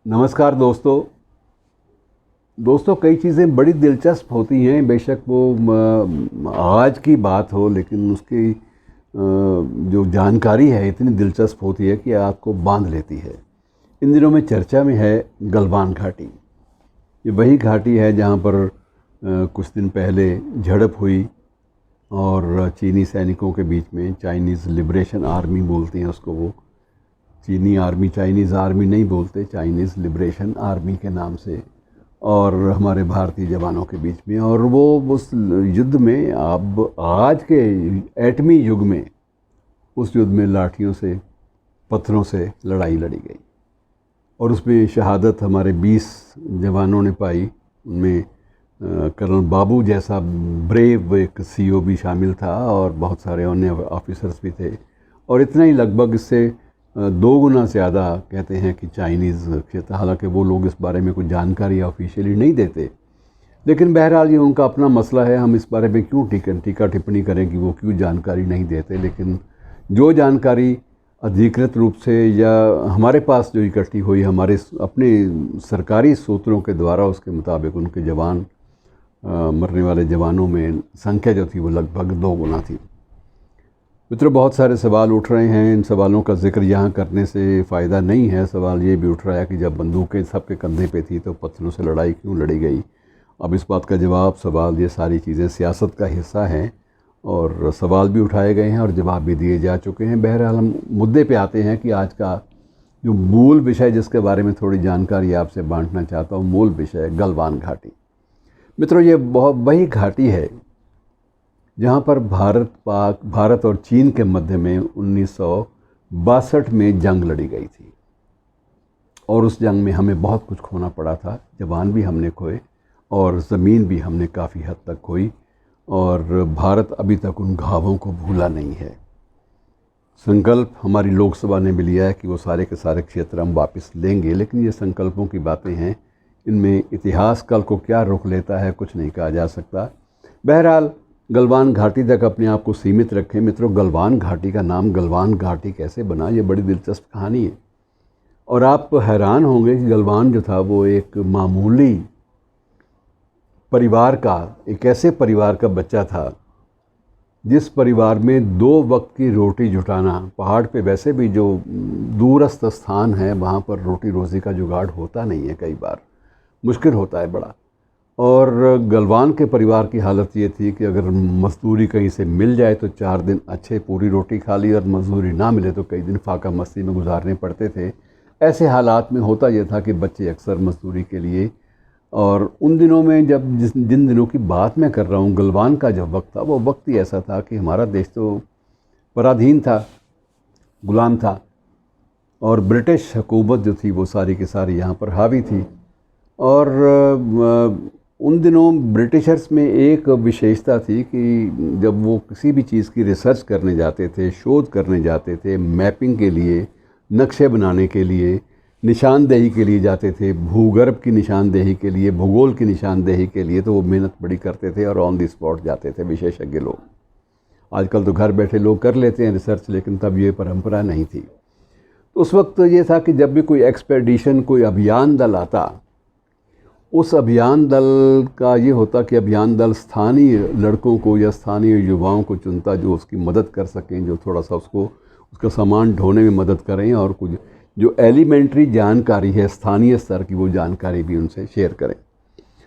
नमस्कार दोस्तों कई चीज़ें बड़ी दिलचस्प होती हैं। बेशक वो आज की बात हो, लेकिन उसकी जो जानकारी है इतनी दिलचस्प होती है कि आपको बांध लेती है। इन दिनों में चर्चा में है गलवान घाटी। ये वही घाटी है जहाँ पर कुछ दिन पहले झड़प हुई और चीनी सैनिकों के बीच में, चाइनीज़ लिबरेशन आर्मी बोलते हैं उसको, वो चीनी आर्मी चाइनीज़ आर्मी नहीं बोलते, चाइनीज़ लिबरेशन आर्मी के नाम से, और हमारे भारतीय जवानों के बीच में। और वो उस युद्ध में, अब आज के एटमी युग में, उस युद्ध में लाठियों से, पत्थरों से लड़ाई लड़ी गई और उसमें शहादत हमारे 20 जवानों ने पाई। उनमें कर्नल बाबू जैसा ब्रेव एक सीओ भी शामिल था और बहुत सारे अन्य ऑफिसर्स भी थे। और इतना ही, लगभग इससे 2 गुना ज़्यादा कहते हैं कि चाइनीज़ क्षेत्र। हालांकि वो लोग इस बारे में कुछ जानकारी ऑफिशियली नहीं देते, लेकिन बहरहाल ये उनका अपना मसला है। हम इस बारे में क्यों टीका टिप्पणी करें कि वो क्यों जानकारी नहीं देते। लेकिन जो जानकारी अधिकृत रूप से या हमारे पास जो इकट्ठी हुई, हमारे अपने सरकारी सूत्रों के द्वारा, उसके मुताबिक उनके जवान, मरने वाले जवानों में संख्या जो थी वो लगभग 2 गुना थी। मित्रों, बहुत सारे सवाल उठ रहे हैं। इन सवालों का जिक्र यहाँ करने से फ़ायदा नहीं है। सवाल ये भी उठ रहा है कि जब बंदूकें सबके कंधे पे थी तो पत्थरों से लड़ाई क्यों लड़ी गई। अब इस बात का जवाब, सवाल, ये सारी चीज़ें सियासत का हिस्सा हैं और सवाल भी उठाए गए हैं और जवाब भी दिए जा चुके हैं। बहरहाल हम मुद्दे पे आते हैं कि आज का जो मूल विषय, जिसके बारे में थोड़ी जानकारी आपसे बांटना चाहता हूँ, मूल विषय गलवान घाटी। मित्रों, ये बहुत वही घाटी है जहाँ पर भारत और चीन के मध्य में 1962 में जंग लड़ी गई थी। और उस जंग में हमें बहुत कुछ खोना पड़ा था। जवान भी हमने खोए और ज़मीन भी हमने काफ़ी हद तक खोई, और भारत अभी तक उन घावों को भूला नहीं है। संकल्प हमारी लोकसभा ने भी लिया है कि वो सारे के सारे क्षेत्र हम वापस लेंगे, लेकिन ये संकल्पों की बातें हैं। इनमें इतिहास कल को क्या रुख लेता है, कुछ नहीं कहा जा सकता। बहरहाल गलवान घाटी तक अपने आप को सीमित रखें। मित्रों, गलवान घाटी का नाम गलवान घाटी कैसे बना, ये बड़ी दिलचस्प कहानी है। और आप हैरान होंगे कि गलवान जो था वो एक मामूली परिवार का, एक ऐसे परिवार का बच्चा था जिस परिवार में 2 वक्त की रोटी जुटाना, पहाड़ पे वैसे भी जो दूरस्थ स्थान है वहाँ पर रोटी रोज़ी का जुगाड़ होता नहीं है, कई बार मुश्किल होता है बड़ा। और गलवान के परिवार की हालत ये थी कि अगर मजदूरी कहीं से मिल जाए तो 4 दिन अच्छे पूरी रोटी खा ली, और मजदूरी ना मिले तो कई दिन फाका मस्ती में गुजारने पड़ते थे। ऐसे हालात में होता यह था कि बच्चे अक्सर मजदूरी के लिए, और उन दिनों में, जब जिन दिनों की बात मैं कर रहा हूँ, गलवान का जो वक्त था वो वक्त ही ऐसा था कि हमारा देश तो पराधीन था, गुलाम था, और ब्रिटिश हुकूमत जो थी वो सारी की सारी यहाँ पर हावी थी। और उन दिनों ब्रिटिशर्स में एक विशेषता थी कि जब वो किसी भी चीज़ की रिसर्च करने जाते थे, शोध करने जाते थे, मैपिंग के लिए, नक्शे बनाने के लिए, निशानदेही के लिए जाते थे, भूगर्भ की निशानदेही के लिए, भूगोल की निशानदेही के लिए, तो वो मेहनत बड़ी करते थे और ऑन द स्पॉट जाते थे विशेषज्ञ लोग। आजकल तो घर बैठे लोग कर लेते हैं रिसर्च, लेकिन तब ये परंपरा नहीं थी। तो उस वक्त ये था कि जब भी कोई एक्सपेडिशन, कोई अभियान दल आता, उस अभियान दल का ये होता कि अभियान दल स्थानीय लड़कों को या स्थानीय युवाओं को चुनता जो उसकी मदद कर सकें, जो थोड़ा सा उसको, उसका सामान ढोने में मदद करें, और कुछ जो एलिमेंट्री जानकारी है स्थानीय स्तर की, वो जानकारी भी उनसे शेयर करें।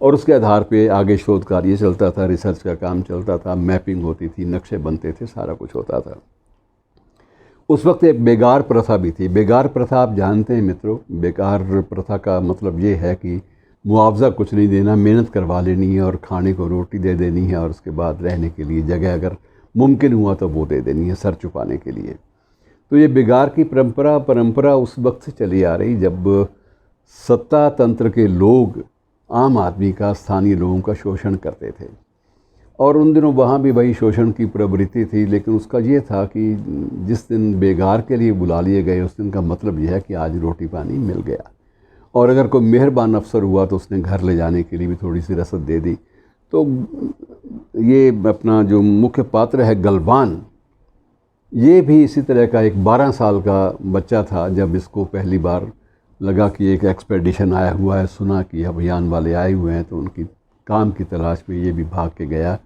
और उसके आधार पे आगे शोध कार्य चलता था, रिसर्च का काम चलता था, मैपिंग होती थी, नक्शे बनते थे, सारा कुछ होता था। उस वक्त एक बेगार प्रथा भी थी। बेगार प्रथा आप जानते हैं मित्रों। बेगार प्रथा का मतलब ये है कि मुआवजा कुछ नहीं देना, मेहनत करवा लेनी है और खाने को रोटी दे देनी है, और उसके बाद रहने के लिए जगह अगर मुमकिन हुआ तो वो दे देनी है सर छुपाने के लिए। तो ये बेगार की परंपरा उस वक्त से चली आ रही जब सत्ता तंत्र के लोग आम आदमी का, स्थानीय लोगों का शोषण करते थे। और उन दिनों वहाँ भी वही शोषण की प्रवृत्ति थी, लेकिन उसका ये था कि जिस दिन बेगार के लिए बुला लिए गए, उस दिन का मतलब यह है कि आज रोटी पानी मिल गया। और अगर कोई मेहरबान अफसर हुआ तो उसने घर ले जाने के लिए भी थोड़ी सी रसद दे दी। तो ये अपना जो मुख्य पात्र है गलवान, ये भी इसी तरह का एक 12 साल का बच्चा था जब इसको पहली बार लगा कि एक एक्सपेडिशन आया हुआ है, सुना कि अभियान वाले आए हुए हैं, तो उनकी काम की तलाश में ये भी भाग के गया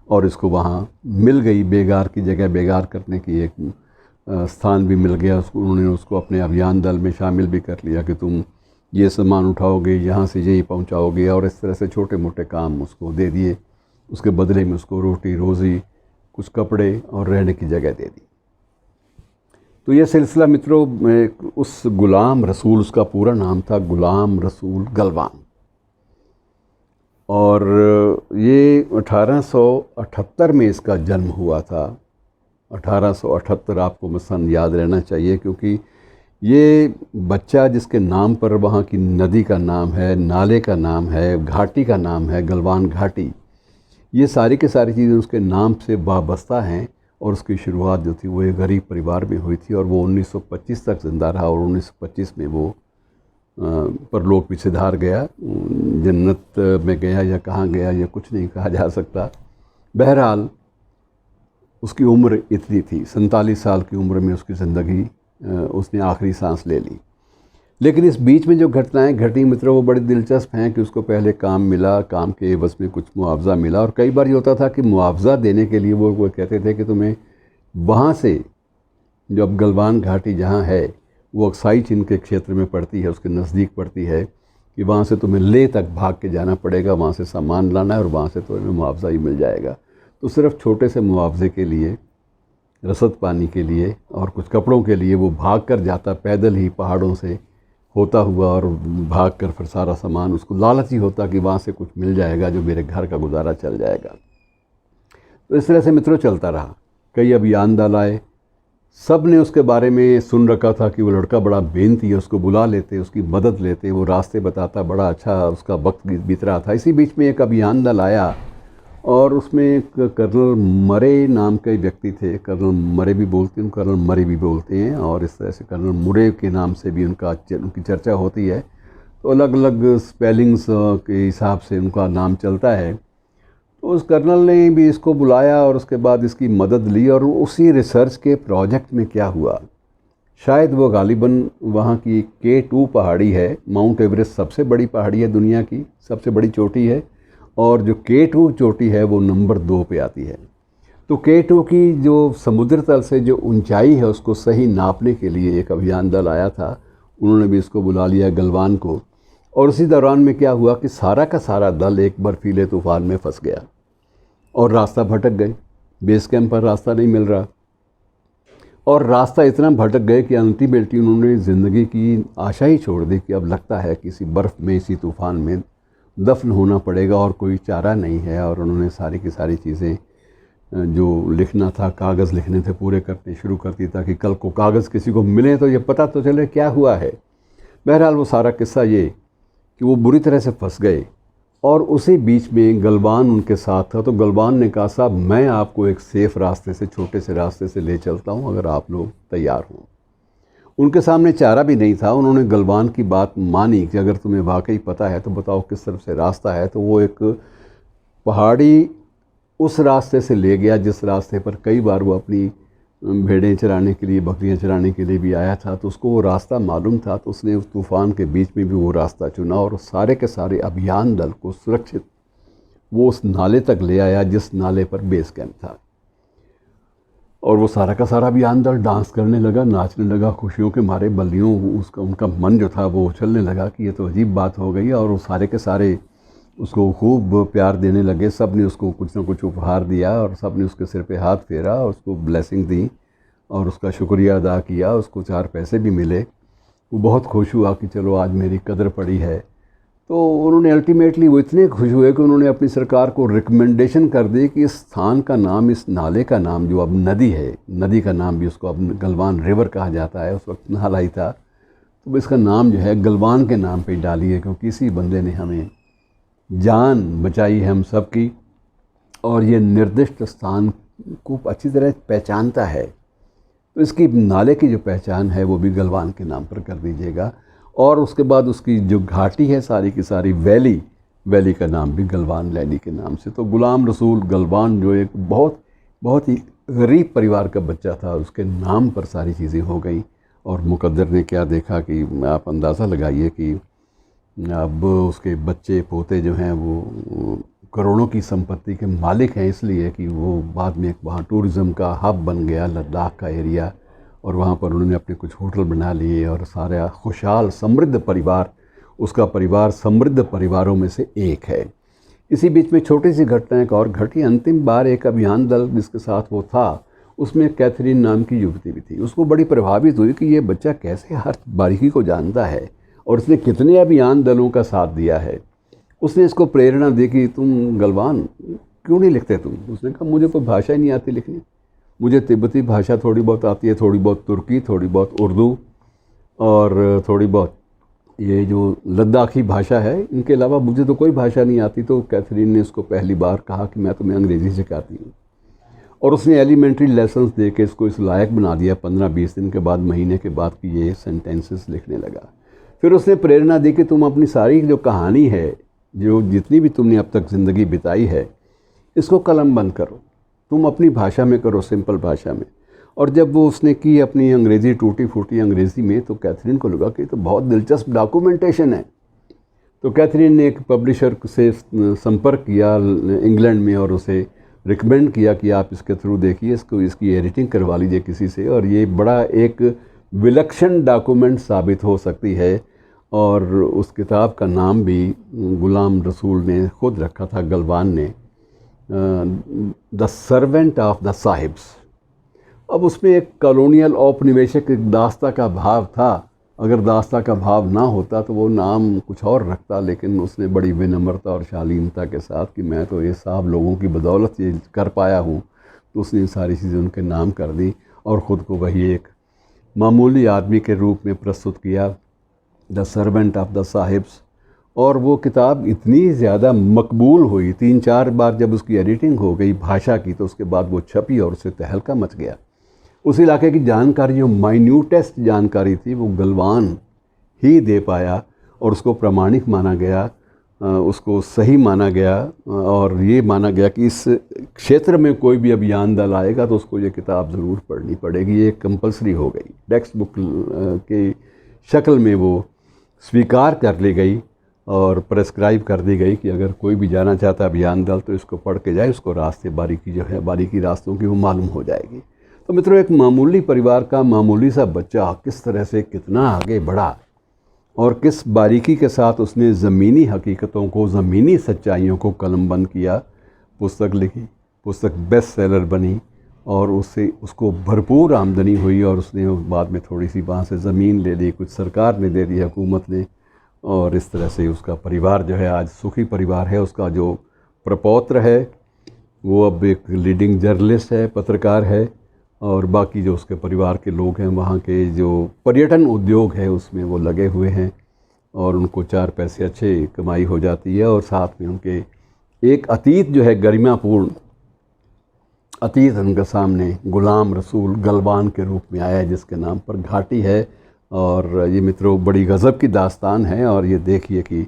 और इसको वहाँ मिल गई बेगार की जगह बेगार करने की एक स्थान भी मिल गया उसको। उन्होंने उसको अपने अभियान दल में शामिल भी कर लिया कि तुम ये सामान उठाओगे, यहाँ से यहीं पहुँचाओगे, और इस तरह से छोटे मोटे काम उसको दे दिए। उसके बदले में उसको रोटी रोज़ी, कुछ कपड़े और रहने की जगह दे दी। तो ये सिलसिला मित्रों, उस ग़ुलाम रसूल, उसका पूरा नाम था ग़ुलाम रसूल गलवान, और ये 1878 में इसका जन्म हुआ था। 1878 आपको मैं सन याद रहना चाहिए, क्योंकि ये बच्चा जिसके नाम पर वहाँ की नदी का नाम है, नाले का नाम है, घाटी का नाम है गलवान घाटी, ये सारी की सारी चीज़ें उसके नाम से वाबस्ता हैं। और उसकी शुरुआत जो थी वो एक गरीब परिवार में हुई थी, और वो 1925 तक ज़िंदा रहा, और 1925 में वो परलोक भी सिधार गया। जन्नत में गया या कहाँ गया ये कुछ नहीं कहा जा सकता। बहरहाल उसकी उम्र इतनी थी, 47 साल की उम्र में उसकी ज़िंदगी उसने आखिरी सांस ले ली। लेकिन इस बीच में जो घटनाएं घटी मित्रों, वो बड़ी दिलचस्प हैं कि उसको पहले काम मिला, काम के एवज़ में कुछ मुआवजा मिला, और कई बार ये होता था कि मुआवजा देने के लिए वो कहते थे कि तुम्हें वहाँ से, जो अब गलवान घाटी जहाँ है वो अक्साई चीन के क्षेत्र में पड़ती है, उसके नज़दीक पड़ती है, कि वहाँ से तुम्हें ले तक भाग के जाना पड़ेगा, वहाँ से सामान लाना है और वहाँ से तुम्हें मुआवजा ही मिल जाएगा। तो सिर्फ छोटे से मुआवजे के लिए, रसद पानी के लिए और कुछ कपड़ों के लिए वो भाग कर जाता, पैदल ही पहाड़ों से होता हुआ, और भाग कर फिर सारा सामान, उसको लालच ही होता कि वहाँ से कुछ मिल जाएगा जो मेरे घर का गुजारा चल जाएगा। तो इस तरह से मित्रों चलता रहा। कई अभियान दल आए, सब ने उसके बारे में सुन रखा था कि वो लड़का बड़ा मेहनती है, उसको बुला लेते, उसकी मदद लेते, वो रास्ते बताता, बड़ा अच्छा उसका वक्त बीत रहा था। इसी बीच में एक अभियान दल आया, और उसमें एक कर्नल मरे नाम के व्यक्ति थे। कर्नल मरे भी बोलते हैं, कर्नल मरे भी बोलते हैं, और इस तरह से कर्नल मुरे के नाम से भी उनकी चर्चा होती है। तो अलग अलग स्पेलिंग्स के हिसाब से उनका नाम चलता है। तो उस कर्नल ने भी इसको बुलाया और उसके बाद इसकी मदद ली, और उसी रिसर्च के प्रोजेक्ट में क्या हुआ, शायद वो गालिबन वहाँ की K2 पहाड़ी है, माउंट एवरेस्ट सबसे बड़ी पहाड़ी है दुनिया की, सबसे बड़ी चोटी है, और जो K2 चोटी है वो नंबर 2 पे आती है। तो K2 की जो समुद्र तल से जो ऊंचाई है उसको सही नापने के लिए एक अभियान दल आया था। उन्होंने भी इसको बुला लिया गलवान को, और उसी दौरान में क्या हुआ कि सारा का सारा दल एक बर्फीले तूफ़ान में फंस गया और रास्ता भटक गए। बेस कैंप पर रास्ता नहीं मिल रहा, और रास्ता इतना भटक गए कि अल्टीमेटली उन्होंने ज़िंदगी की आशा ही छोड़ दी कि अब लगता है किसी बर्फ़ में, इसी तूफ़ान में दफन होना पड़ेगा और कोई चारा नहीं है। और उन्होंने सारी की सारी चीज़ें जो लिखना था, कागज़ लिखने थे, पूरे करने शुरू कर दी ताकि कल को कागज़ किसी को मिले तो ये पता तो चले क्या हुआ है। बहरहाल वो सारा किस्सा ये कि वो बुरी तरह से फंस गए, और उसी बीच में गलवान उनके साथ था। तो गलवान ने कहा, साहब मैं आपको एक सेफ़ रास्ते से, छोटे से रास्ते से ले चलता हूँ, अगर आप लोग तैयार हों। उनके सामने चारा भी नहीं था। उन्होंने गलवान की बात मानी कि अगर तुम्हें वाकई पता है तो बताओ किस तरफ से रास्ता है। तो वो एक पहाड़ी उस रास्ते से ले गया जिस रास्ते पर कई बार वो अपनी भेड़ें चराने के लिए, बकरियां चराने के लिए भी आया था। तो उसको वो रास्ता मालूम था, तो उसने उस तूफ़ान के बीच में भी वो रास्ता चुना, और सारे के सारे अभियान दल को सुरक्षित वो उस नाले तक ले आया जिस नाले पर बेस कैंप था। और वो सारा का सारा अभियान दल डांस करने लगा, नाचने लगा, खुशियों के मारे बल्लियों, उसका मन जो था वो उछलने लगा कि ये तो अजीब बात हो गई। और वो सारे के सारे उसको खूब प्यार देने लगे। सब ने उसको कुछ ना कुछ उपहार दिया, और सब ने उसके सिर पे हाथ फेरा और उसको ब्लेसिंग दी और उसका शुक्रिया अदा किया। उसको 4 पैसे भी मिले। वो बहुत खुश हुआ कि चलो आज मेरी कदर पड़ी है। तो उन्होंने अल्टीमेटली वो इतने खुश हुए कि उन्होंने अपनी सरकार को रिकमेंडेशन कर दी कि इस स्थान का नाम, इस नाले का नाम, जो अब नदी है, नदी का नाम भी उसको अब गलवान रिवर कहा जाता है, उस वक्त नाला ही था, तो इसका नाम जो है गलवान के नाम पे डालिए, क्योंकि इसी बंदे ने हमें जान बचाई है हम सब की, और ये निर्दिष्ट स्थान को अच्छी तरह पहचानता है। तो इसकी नाले की जो पहचान है वो भी गलवान के नाम पर कर दीजिएगा। और उसके बाद उसकी जो घाटी है सारी की सारी, वैली का नाम भी गलवान वैली के नाम से। तो ग़ुलाम रसूल गलवान जो एक बहुत ही गरीब परिवार का बच्चा था, उसके नाम पर सारी चीज़ें हो गई, और मुकद्दर ने क्या देखा कि आप अंदाज़ा लगाइए कि अब उसके बच्चे पोते जो हैं वो करोड़ों की संपत्ति के मालिक हैं, इसलिए कि वो बाद में एक वहाँ टूरिज़्म का हब बन गया लद्दाख का एरिया, और वहाँ पर उन्होंने अपने कुछ होटल बना लिए और सारा खुशहाल समृद्ध परिवार, उसका परिवार समृद्ध परिवारों में से एक है। इसी बीच में छोटी सी घटना एक और घटी। अंतिम बार एक अभियान दल जिसके साथ वो था, उसमें कैथरीन नाम की युवती भी थी। उसको बड़ी प्रभावित हुई कि ये बच्चा कैसे हर बारीकी को जानता है और उसने कितने अभियान दलों का साथ दिया है। उसने इसको प्रेरणा दी कि तुम गलवान क्यों नहीं लिखते तुम। उसने कहा मुझे कोई भाषा ही नहीं आती लिखनी, मुझे तिब्बती भाषा थोड़ी बहुत आती है, थोड़ी बहुत तुर्की, थोड़ी बहुत उर्दू और थोड़ी बहुत ये जो लद्दाखी भाषा है, इनके अलावा मुझे तो कोई भाषा नहीं आती। तो कैथरीन ने उसको पहली बार कहा कि मैं तुम्हें अंग्रेज़ी सिखाती हूँ, और उसने एलिमेंट्री लेसन्स दे के इसको इस लायक बना दिया। 15-20 दिन के बाद, महीने के बाद कि ये सेंटेंसेस लिखने लगा। फिर उसने प्रेरणा दी कि तुम अपनी सारी जो कहानी है, जो जितनी भी तुमने अब तक ज़िंदगी बिताई है, इसको कलमबंद करो, तुम अपनी भाषा में करो, सिंपल भाषा में। और जब वो उसने की अपनी अंग्रेज़ी टूटी फूटी अंग्रेज़ी में, तो कैथरीन को लगा कि तो बहुत दिलचस्प डॉक्यूमेंटेशन है। तो कैथरीन ने एक पब्लिशर से संपर्क किया इंग्लैंड में और उसे रिकमेंड किया कि आप इसके थ्रू देखिए, इसको इसकी एडिटिंग करवा लीजिए किसी से, और ये बड़ा एक विलक्षण डॉक्यूमेंट साबित हो सकती है। और उस किताब का नाम भी गुलाम रसूल ने खुद रखा था, गलवान ने, the servant of the sahibs. अब उसमें एक कॉलोनियल औपनिवेशिक एक दास्ता का भाव था। अगर दास्ता का भाव ना होता तो वो नाम कुछ और रखता, लेकिन उसने बड़ी विनम्रता और शालीनता के साथ कि मैं तो ये साहब लोगों की बदौलत ये कर पाया हूँ, तो उसने सारी चीज़ें उनके नाम कर दी और ख़ुद को वही एक मामूली आदमी के रूप में प्रस्तुत किया, the servant of the sahibs. और वो किताब इतनी ज़्यादा मकबूल हुई, 3-4 बार जब उसकी एडिटिंग हो गई भाषा की, तो उसके बाद वो छपी और उससे तहलका मच गया। उस इलाके की जानकारी, जो माइन्यूटेस्ट जानकारी थी, वो गलवान ही दे पाया और उसको प्रामाणिक माना गया, उसको सही माना गया, और ये माना गया कि इस क्षेत्र में कोई भी अभियान दल आएगा तो उसको ये किताब ज़रूर पढ़नी पड़ेगी। ये कंपलसरी हो गई, टेक्स्ट बुक की शक्ल में वो स्वीकार कर ली गई और प्रेस्क्राइब कर दी गई कि अगर कोई भी जाना चाहता अभियान दल तो इसको पढ़ के जाए, उसको रास्ते बारीकी जो है, बारीकी रास्तों की वो मालूम हो जाएगी। तो मित्रों, एक मामूली परिवार का मामूली सा बच्चा किस तरह से कितना आगे बढ़ा और किस बारीकी के साथ उसने ज़मीनी हकीकतों को, ज़मीनी सच्चाइयों को कलमबंद किया, पुस्तक लिखी, पुस्तक बेस्ट सेलर बनी और उससे उसको भरपूर आमदनी हुई। और उसने बाद में थोड़ी सी वहाँ से ज़मीन ले ली, कुछ सरकार ने दे दी, हुकूमत ने, और इस तरह से उसका परिवार जो है आज सुखी परिवार है। उसका जो प्रपौत्र है वो अब एक लीडिंग जर्नलिस्ट है, पत्रकार है, और बाकी जो उसके परिवार के लोग हैं, वहाँ के जो पर्यटन उद्योग है उसमें वो लगे हुए हैं और उनको 4 पैसे अच्छे कमाई हो जाती है। और साथ में उनके एक अतीत जो है गरिमापूर्ण अतीत उनके सामने गुलाम रसूल गलवान के रूप में आया है, जिसके नाम पर घाटी है। और ये मित्रों बड़ी गज़ब की दास्तान है। और ये देखिए कि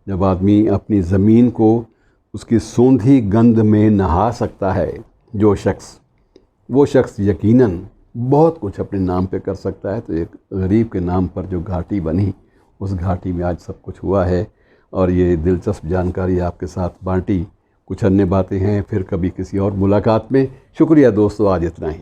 जब आदमी अपनी ज़मीन को उसकी सूंधी गंध में नहा सकता है, वो शख्स यकीनन बहुत कुछ अपने नाम पे कर सकता है। तो एक गरीब के नाम पर जो घाटी बनी, उस घाटी में आज सब कुछ हुआ है। और ये दिलचस्प जानकारी आपके साथ बांटी। कुछ अन्य बातें हैं फिर कभी किसी और मुलाकात में। शुक्रिया दोस्तों, आज इतना ही।